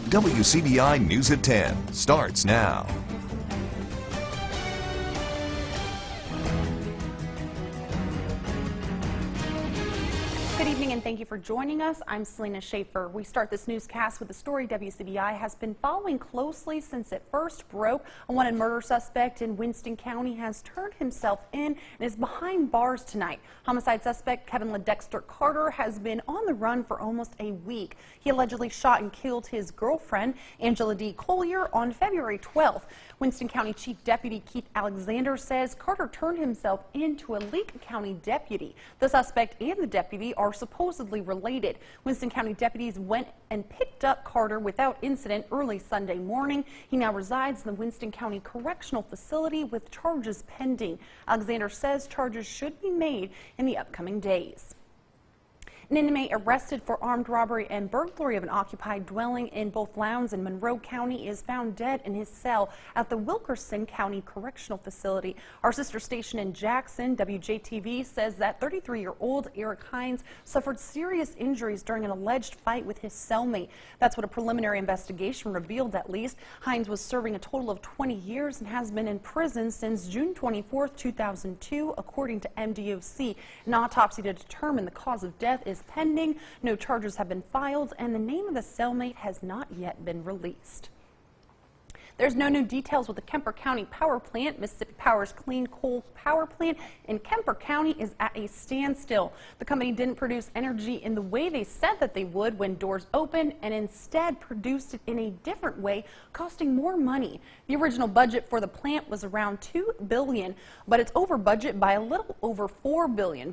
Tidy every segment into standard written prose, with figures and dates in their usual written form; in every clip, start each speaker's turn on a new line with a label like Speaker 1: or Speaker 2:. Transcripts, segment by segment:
Speaker 1: WCBI News at 10 starts now.
Speaker 2: Good evening and thank you for joining us. I'm Selena Schaefer. We start this newscast with a story WCBI has been following closely since it first broke. A wanted murder suspect in Winston County has turned himself in and is behind bars tonight. Homicide suspect Kevin LaDexter Carter has been on the run for almost a week. He allegedly shot and killed his girlfriend, Angela D. Collier, on February 12th. Winston County Chief Deputy Keith Alexander says Carter turned himself in to a Leake County deputy. The suspect and the deputy are supposedly related. Winston County deputies went and picked up Carter without incident early Sunday morning. He now resides in the Winston County Correctional Facility with charges pending. Alexander says charges should be made in the upcoming days. An inmate arrested for armed robbery and burglary of an occupied dwelling in both Lowndes and Monroe County is found dead in his cell at the Wilkerson County Correctional Facility. Our sister station in Jackson, WJTV, says that 33-year-old Eric Hines suffered serious injuries during an alleged fight with his cellmate. That's what a preliminary investigation revealed, at least. Hines was serving a total of 20 years and has been in prison since June 24, 2002, according to MDOC. An autopsy to determine the cause of death is pending. No charges have been filed, and the name of the cellmate has not yet been released. There's no new details with the Kemper County Power Plant. Mississippi Power's Clean Coal Power Plant in Kemper County is at a standstill. The company didn't produce energy in the way they said that they would when doors opened, and instead produced it in a different way, costing more money. The original budget for the plant was around $2 billion, but it's over budget by a little over $4 billion.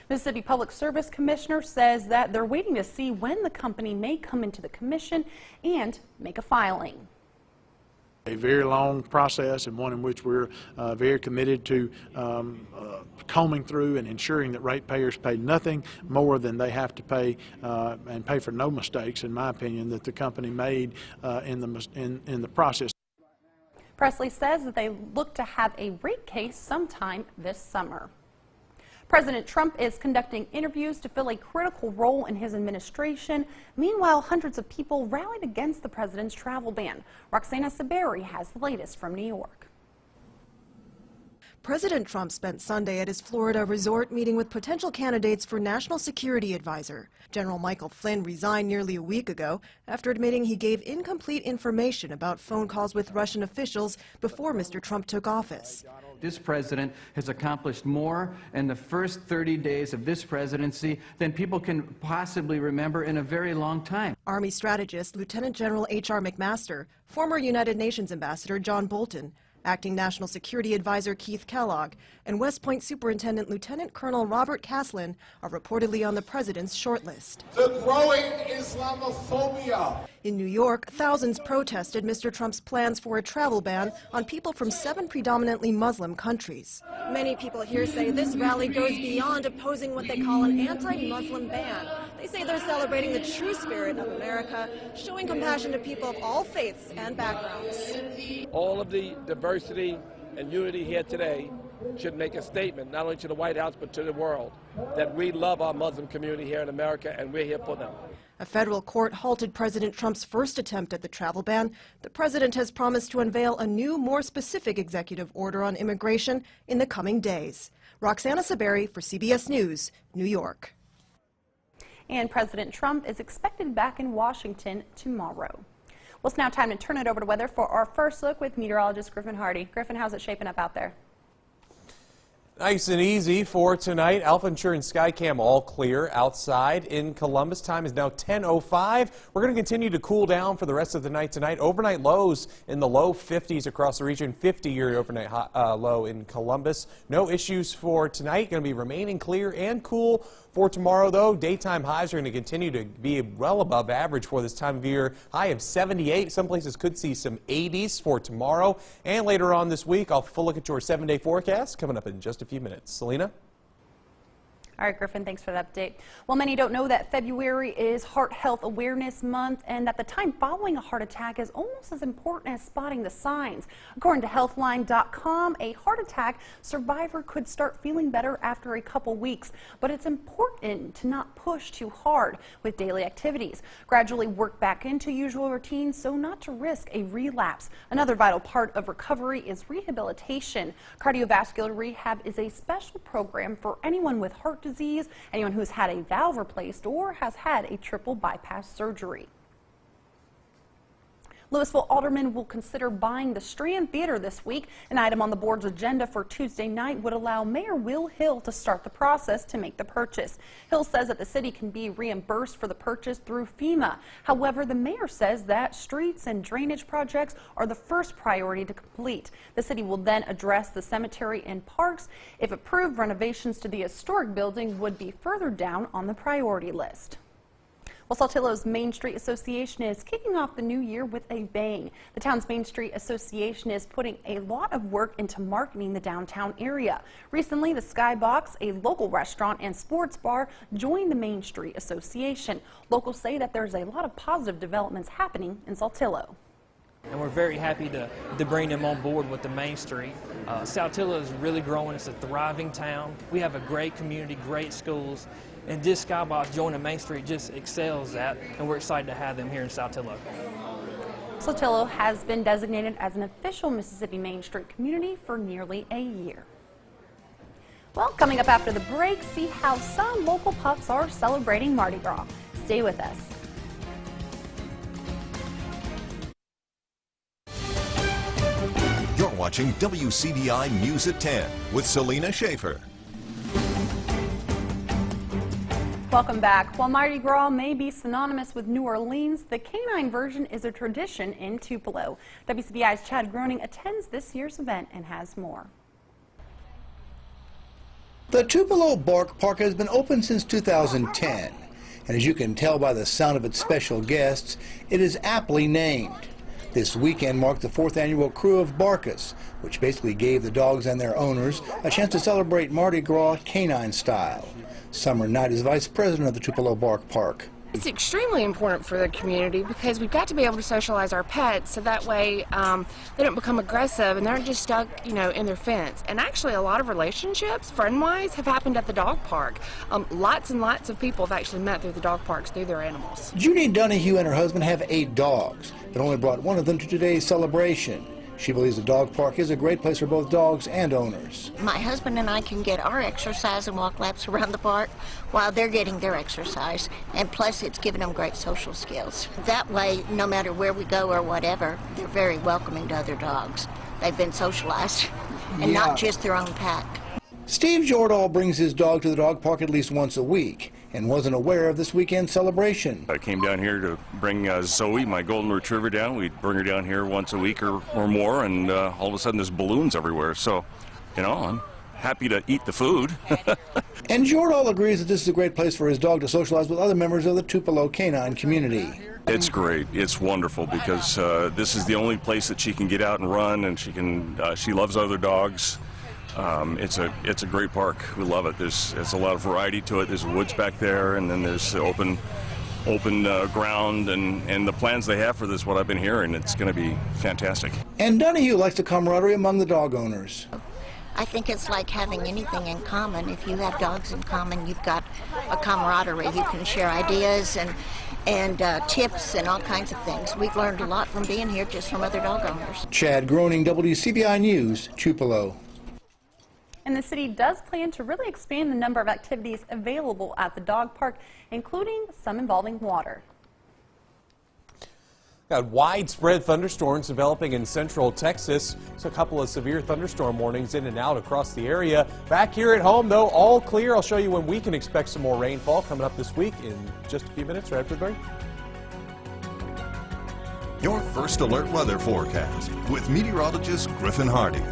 Speaker 2: Mississippi Public Service Commissioner says that they're waiting to see when the company may come into the commission and make a filing.
Speaker 3: A very long process, and one in which we're very committed to combing through and ensuring that ratepayers pay nothing more than they have to pay, and pay for no mistakes, in my opinion, that the company made in the process.
Speaker 2: Presley says that they look to have a rate case sometime this summer. President Trump is conducting interviews to fill a critical role in his administration. Meanwhile, hundreds of people rallied against the president's travel ban. Roxana Saberi has the latest from New York.
Speaker 4: President Trump spent Sunday at his Florida resort meeting with potential candidates for National Security Advisor. General Michael Flynn resigned nearly a week ago after admitting he gave incomplete information about phone calls with Russian officials before Mr. Trump took office.
Speaker 5: This president has accomplished more in the first 30 days of this presidency than people can possibly remember in a very long time.
Speaker 4: Army strategist Lieutenant General H.R. McMaster, former United Nations Ambassador John Bolton, Acting National Security Advisor Keith Kellogg, and West Point Superintendent Lieutenant Colonel Robert Caslin are reportedly on the president's shortlist.
Speaker 6: The growing Islamophobia.
Speaker 4: In New York, thousands protested Mr. Trump's plans for a travel ban on people from 7 predominantly Muslim countries. Many people here say this rally goes beyond opposing what they call an anti-Muslim ban. They say they're celebrating the true spirit of America, showing compassion to people of all faiths and backgrounds.
Speaker 7: All of the diversity and unity here today should make a statement, not only to the White House, but to the world, that we love our Muslim community here in America and we're here for them.
Speaker 4: A federal court halted President Trump's first attempt at the travel ban. The president has promised to unveil a new, more specific executive order on immigration in the coming days. Roxana Saberi for CBS News, New York.
Speaker 2: And President Trump is expected back in Washington tomorrow. Well, it's now time to turn it over to weather for our first look with meteorologist Griffin Hardy. Griffin, how's it shaping up out there?
Speaker 8: Nice and easy for tonight. Alpha Insurance Skycam all clear outside in Columbus. Time is now 10:05. We're going to continue to cool down for the rest of the night tonight. Overnight lows in the low 50s across the region. 50-year overnight low in Columbus. No issues for tonight. Going to be remaining clear and cool for tomorrow, though. Daytime highs are going to continue to be well above average for this time of year. High of 78. Some places could see some 80s for tomorrow. And later on this week, I'll full look at your 7-day forecast coming up in just a few minutes. Selena?
Speaker 2: All right, Griffin, thanks for that update. Well, many don't know that February is Heart Health Awareness Month and that the time following a heart attack is almost as important as spotting the signs. According to Healthline.com, a heart attack survivor could start feeling better after a couple weeks, but it's important to not push too hard with daily activities. Gradually work back into usual routines so not to risk a relapse. Another vital part of recovery is rehabilitation. Cardiovascular rehab is a special program for anyone with heart disease, anyone who's had a valve replaced or has had a triple bypass surgery. Louisville aldermen will consider buying the Strand Theater this week. An item on the board's agenda for Tuesday night would allow Mayor Will Hill to start the process to make the purchase. Hill says that the city can be reimbursed for the purchase through FEMA. However, the mayor says that streets and drainage projects are the first priority to complete. The city will then address the cemetery and parks. If approved, renovations to the historic building would be further down on the priority list. Well, Saltillo's Main Street Association is kicking off the new year with a bang. The town's Main Street Association is putting a lot of work into marketing the downtown area. Recently, the Skybox, a local restaurant and sports bar, joined the Main Street Association. Locals say that there's a lot of positive developments happening in Saltillo.
Speaker 9: And we're very happy to bring them on board with the Main Street. Saltillo is really growing. It's a thriving town. We have a great community, great schools, and this Skybox joining Main Street just excels that, and we're excited to have them here in Saltillo.
Speaker 2: Saltillo has been designated as an official Mississippi Main Street community for nearly a year. Well, coming up after the break, see how some local pups are celebrating Mardi Gras. Stay with us.
Speaker 1: You're watching WCBI News at 10 with Selena Schaefer.
Speaker 2: Welcome back. While Mardi Gras may be synonymous with New Orleans, the canine version is a tradition in Tupelo. WCBI's Chad Groening attends this year's event and has more.
Speaker 10: The Tupelo Bark Park has been open since 2010, and as you can tell by the sound of its special guests, it is aptly named. This weekend marked the 4th annual Crew of Barkus, which basically gave the dogs and their owners a chance to celebrate Mardi Gras canine style. Summer Knight is vice president of the Tupelo Bark Park.
Speaker 11: It's extremely important for the community because we've got to be able to socialize our pets so that way they don't become aggressive and they're not just stuck, in their fence. And actually a lot of relationships, friend-wise, have happened at the dog park. Lots and lots of people have actually met through the dog parks through their animals.
Speaker 10: Judy Donahue and her husband have 8 dogs, but only brought one of them to today's celebration. She believes the dog park is a great place for both dogs and owners.
Speaker 12: My husband and I can get our exercise and walk laps around the park while they're getting their exercise, and plus it's giving them great social skills. That way, no matter where we go or whatever, they're very welcoming to other dogs. They've been socialized and not just their own pack.
Speaker 10: Steve Jordahl brings his dog to the dog park at least once a week and wasn't aware of this weekend's celebration.
Speaker 13: I came down here to bring Zoe, my golden retriever, down. We bring her down here once a week or more, and all of a sudden there's balloons everywhere. So, I'm happy to eat the food.
Speaker 10: And Jordahl agrees that this is a great place for his dog to socialize with other members of the Tupelo canine community.
Speaker 13: It's great. It's wonderful because this is the only place that she can get out and run, and she loves other dogs. It's a great park. We love it. There's a lot of variety to it. There's woods back there, and then there's open ground, and the plans they have for this, what I've been hearing, it's going to be fantastic.
Speaker 10: And Donahue likes the camaraderie among the dog owners.
Speaker 12: I think it's like having anything in common. If you have dogs in common, you've got a camaraderie. You can share ideas and tips and all kinds of things. We've learned a lot from being here just from other dog owners.
Speaker 10: Chad Groening, WCBI News, Tupelo.
Speaker 2: And the city does plan to really expand the number of activities available at the dog park, including some involving water.
Speaker 8: Got widespread thunderstorms developing in central Texas. So a couple of severe thunderstorm warnings in and out across the area. Back here at home, though, all clear. I'll show you when we can expect some more rainfall coming up this week in just a few minutes right after the break.
Speaker 1: Your first alert weather forecast with meteorologist Griffin Hardy.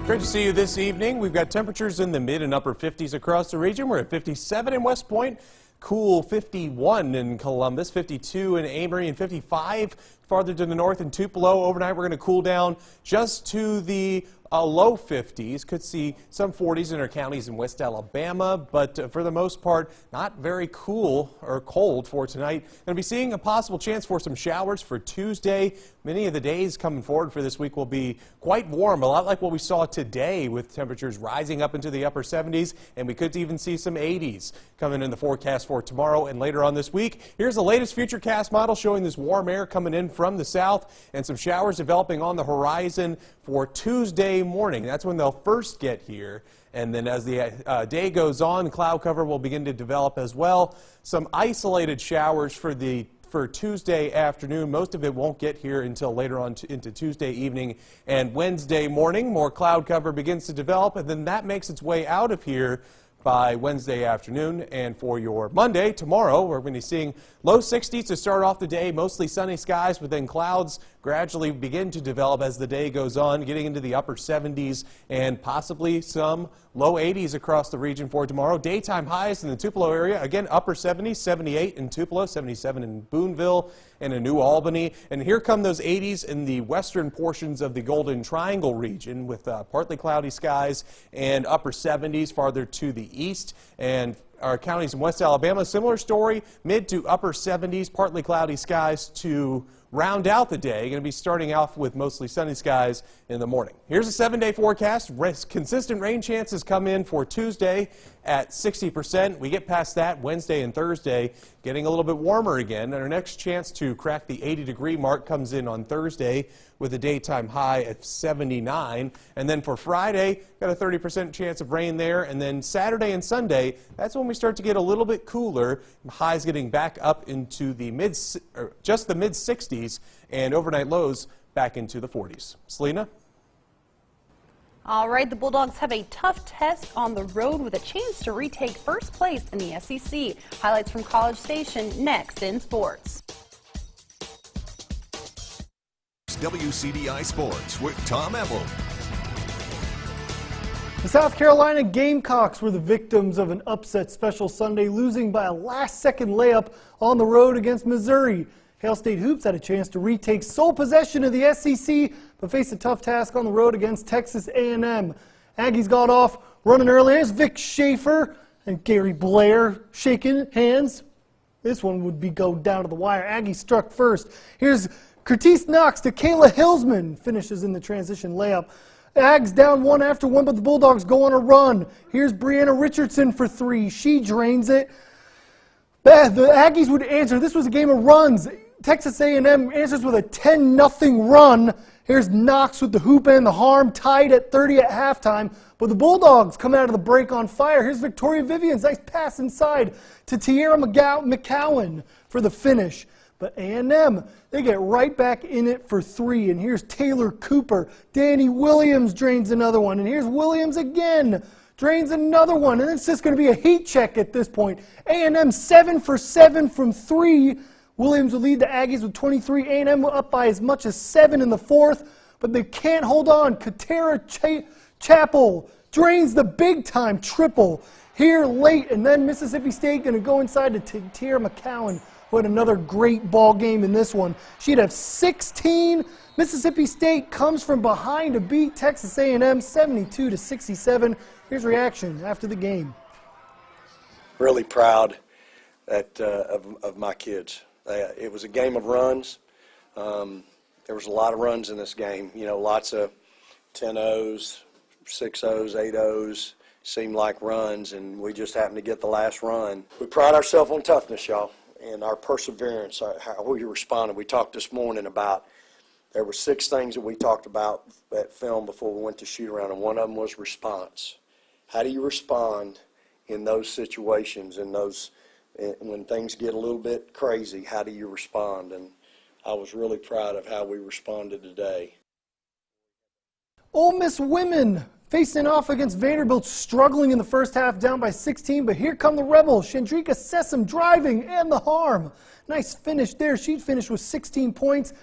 Speaker 8: Great to see you this evening. We've got temperatures in the mid and upper 50s across the region. We're at 57 in West Point, cool 51 in Columbus, 52 in Amory, and 55 farther to the north in Tupelo. Overnight, we're going to cool down just to the low 50s. Could see some 40s in our counties in West Alabama, but for the most part, not very cool or cold for tonight. Going to be seeing a possible chance for some showers for Tuesday. Many of the days coming forward for this week will be quite warm, a lot like what we saw today, with temperatures rising up into the upper 70s, and we could even see some 80s coming in the forecast for tomorrow and later on this week. Here's the latest Futurecast model showing this warm air coming in from the south and some showers developing on the horizon for Tuesday morning. That's when they'll first get here. And then as the day goes on, cloud cover will begin to develop as well. Some isolated showers for Tuesday afternoon. Most of it won't get here until later on into Tuesday evening and Wednesday morning. More cloud cover begins to develop, and then that makes its way out of here by Wednesday afternoon. And for your Monday, tomorrow, we're going to be seeing low 60s to start off the day, mostly sunny skies, but then clouds gradually begin to develop as the day goes on, getting into the upper 70s and possibly some low 80s across the region for tomorrow. Daytime highs in the Tupelo area, again, upper 70s, 78 in Tupelo, 77 in Boonville and in New Albany. And here come those 80s in the western portions of the Golden Triangle region, with partly cloudy skies and upper 70s farther to the east. And our counties in West Alabama, similar story, mid to upper 70s, partly cloudy skies to round out the day. Going to be starting off with mostly sunny skies in the morning. Here's a 7-day forecast. Consistent rain chances come in for Tuesday at 60%. We get past that Wednesday and Thursday, getting a little bit warmer again. And our next chance to crack the 80-degree mark comes in on Thursday with a daytime high at 79. And then for Friday, got a 30% chance of rain there. And then Saturday and Sunday, that's when we start to get a little bit cooler. Highs getting back up into the just the mid 60s, and overnight lows back into the 40s. Selena?
Speaker 2: All right, the Bulldogs have a tough test on the road with a chance to retake first place in the SEC. Highlights from College Station next in sports.
Speaker 1: WCDI Sports with Tom Ebel.
Speaker 14: The South Carolina Gamecocks were the victims of an upset Special Sunday, losing by a last-second layup on the road against Missouri. Hail State Hoops had a chance to retake sole possession of the SEC, but faced a tough task on the road against Texas A&M. Aggies got off running early. There's Vic Schaefer and Gary Blair shaking hands. This one would go down to the wire. Aggies struck first. Here's Curtis Knox to Kayla Hillsman, finishes in the transition layup. Ags down one after one, but the Bulldogs go on a run. Here's Brianna Richardson for three. She drains it. The Aggies would answer. This was a game of runs. Texas A&M answers with a 10-0 run. Here's Knox with the hoop and the harm, tied at 30 at halftime. But the Bulldogs come out of the break on fire. Here's Victoria Vivian's nice pass inside to Tierra McCowan for the finish. But A&M, they get right back in it for three. And here's Taylor Cooper. Danny Williams drains another one. And here's Williams again. Drains another one. And it's just going to be a heat check at this point. A&M 7 for 7 from three. Williams will lead the Aggies with 23. A&M up by as much as 7 in the fourth. But they can't hold on. Katera Chappell drains the big-time triple here late. And then Mississippi State going to go inside to Tierra McCowan, who had another great ball game in this one. She'd have 16. Mississippi State comes from behind to beat Texas A&M 72-67. Here's reaction after the game.
Speaker 15: Really proud of my kids. It was a game of runs. There was a lot of runs in this game. You know, lots of 10-0s, 6-0s, 8-0s. Seemed like runs, and we just happened to get the last run. We pride ourselves on toughness, y'all, and our perseverance, how we responded. We talked this morning about, there were 6 things that we talked about at film before we went to shoot around, and one of them was response. How do you respond in those situations, when things get a little bit crazy? How do you respond? And I was really proud of how we responded today.
Speaker 14: Ole Miss women facing off against Vanderbilt, struggling in the first half, down by 16, but here come the Rebels. Chandrika Sessom driving and the harm. Nice finish there. She finished with 16 points,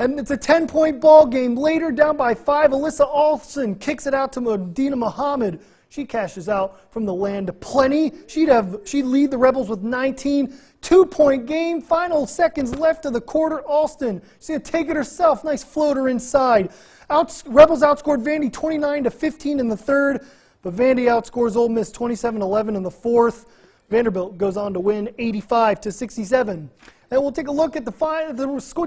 Speaker 14: and it's a 10-point ball game. Later, down by 5, Alyssa Olsen kicks it out to Medina Muhammad. She cashes out from the land of plenty. She'd lead the Rebels with 19. 2-point game. Final seconds left of the quarter. Alston, she's going to take it herself. Nice floater inside. Rebels outscored Vandy 29-15 in the third, but Vandy outscores Ole Miss 27-11 in the fourth. Vanderbilt goes on to win 85-67. And we'll take a look at the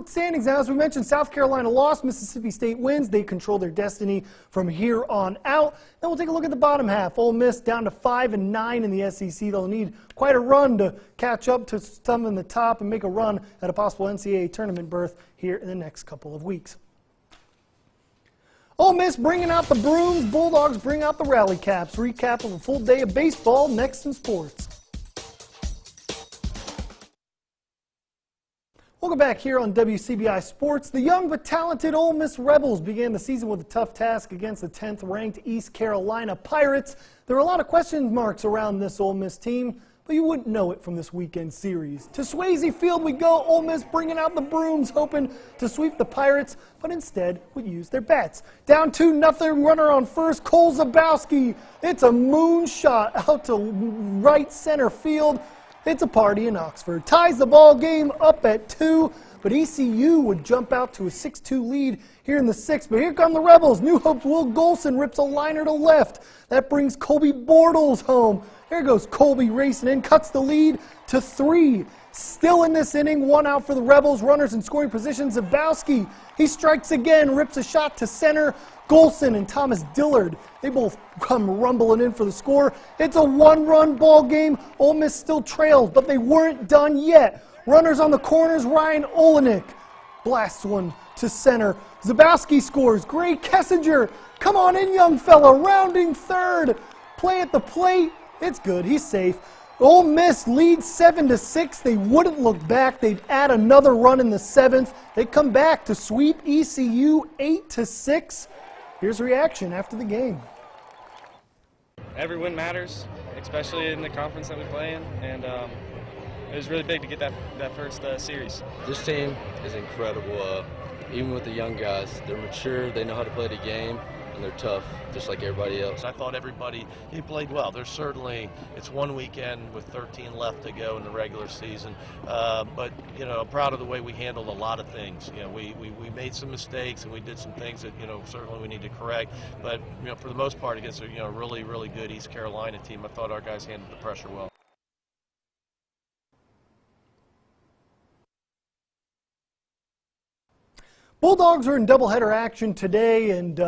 Speaker 14: standings now. As we mentioned, South Carolina lost, Mississippi State wins. They control their destiny from here on out. Then we'll take a look at the bottom half. Ole Miss down to 5-9 in the SEC. They'll need quite a run to catch up to some in the top and make a run at a possible NCAA tournament berth here in the next couple of weeks. Ole Miss bringing out the brooms. Bulldogs bring out the rally caps. Recap of a full day of baseball next in sports. Welcome back here on WCBI Sports. The young but talented Ole Miss Rebels began the season with a tough task against the 10th ranked East Carolina Pirates. There are a lot of question marks around this Ole Miss team, but you wouldn't know it from this weekend series. To Swayze Field we go. Ole Miss bringing out the brooms, hoping to sweep the Pirates, but instead would use their bats. Down 2-0, runner on first, Cole Zabowski. It's a moonshot out to right center field. It's a party in Oxford. Ties the ball game up at 2, but ECU would jump out to a 6-2 lead here in the 6th. But here come the Rebels. New Hope's Will Golson rips a liner to left. That brings Colby Bortles home. Here goes Colby racing in, cuts the lead to 3. Still in this inning, 1 out for the Rebels. Runners in scoring position. Zabowski, he strikes again, rips a shot to center. Golson and Thomas Dillard, they both come rumbling in for the score. It's a 1-run ball game. Ole Miss still trails, but they weren't done yet. Runners on the corners, Ryan Olenek blasts one to center. Zabowski scores. Gray Kessinger, come on in, young fella, rounding third. Play at the plate. It's good. He's safe. Ole Miss leads 7-6. They wouldn't look back. They'd add another run in the 7th. They come back to sweep ECU 8-6. Here's reaction after the game.
Speaker 16: Every win matters, especially in the conference that we play in, and it was really big to get that first series.
Speaker 17: This team is incredible. Even with the young guys, they're mature, they know how to play the game, and they're tough, just like everybody else.
Speaker 18: I thought he played well. There's certainly, it's one weekend with 13 left to go in the regular season, but you know, I'm proud of the way we handled a lot of things. You know, we made some mistakes and we did some things that, you know, certainly we need to correct, but you know, for the most part against a, you know, really good East Carolina team, I thought our guys handled the pressure well.
Speaker 14: Bulldogs are in doubleheader action today, and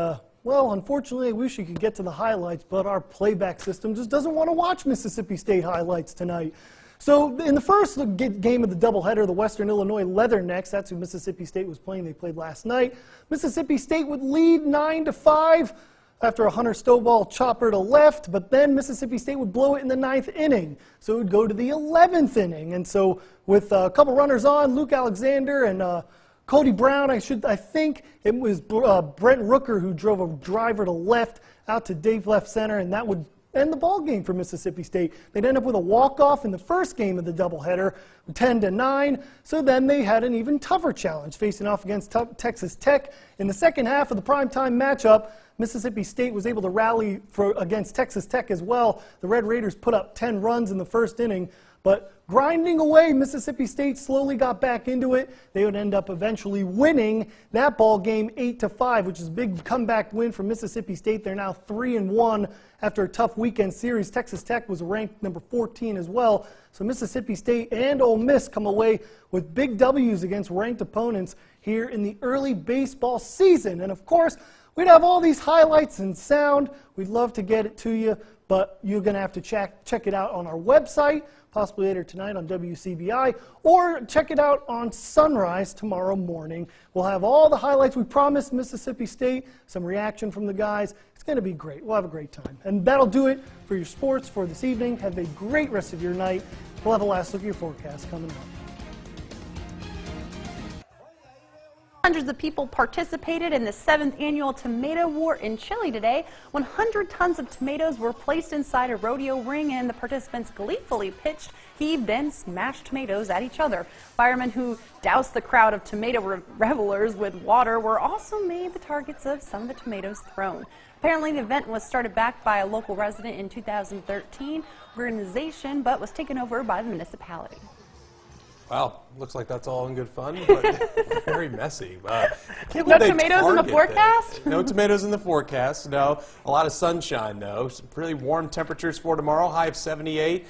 Speaker 14: well, unfortunately, I wish you could get to the highlights, but our playback system just doesn't want to watch Mississippi State highlights tonight. So in the first game of the doubleheader, the Western Illinois Leathernecks, that's who Mississippi State was playing. They played last night. Mississippi State would lead 9-5 after a Hunter Stovall chopper to left, but then Mississippi State would blow it in the 9th inning. So it would go to the 11th inning. And so with a couple runners on, Luke Alexander and Cody Brown, I think it was Brent Rooker who drove a driver to left out to deep left center, and that would end the ball game for Mississippi State. They'd end up with a walk-off in the first game of the doubleheader, 10-9. So then they had an even tougher challenge facing off against Texas Tech. In the second half of the primetime matchup, Mississippi State was able to rally against Texas Tech as well. The Red Raiders put up 10 runs in the first inning, but grinding away, Mississippi State slowly got back into it. They would end up eventually winning that ball game 8-5, which is a big comeback win for Mississippi State. They're now 3-1 after a tough weekend series. Texas Tech was ranked number 14 as well. So Mississippi State and Ole Miss come away with big W's against ranked opponents here in the early baseball season. And of course, we'd have all these highlights and sound. We'd love to get it to you, but you're going to have to check it out on our website, possibly later tonight on WCBI, or check it out on Sunrise tomorrow morning. We'll have all the highlights. We promised Mississippi State, some reaction from the guys. It's going to be great. We'll have a great time. And that'll do it for your sports for this evening. Have a great rest of your night. We'll have a last look at your forecast coming up.
Speaker 2: Hundreds of people participated in the 7th annual Tomato War in Chile today. 100 tons of tomatoes were placed inside a rodeo ring, and the participants gleefully pitched, heaved, and smashed tomatoes at each other. Firemen who doused the crowd of tomato revelers with water were also made the targets of some of the tomatoes thrown. Apparently, the event was started back by a local resident in 2013 organization, but was taken over by the municipality.
Speaker 8: Wow, looks like that's all in good fun, but very messy.
Speaker 2: No tomatoes in the forecast?
Speaker 8: No tomatoes in the forecast, no. A lot of sunshine, though. Some pretty warm temperatures for tomorrow, high of 78.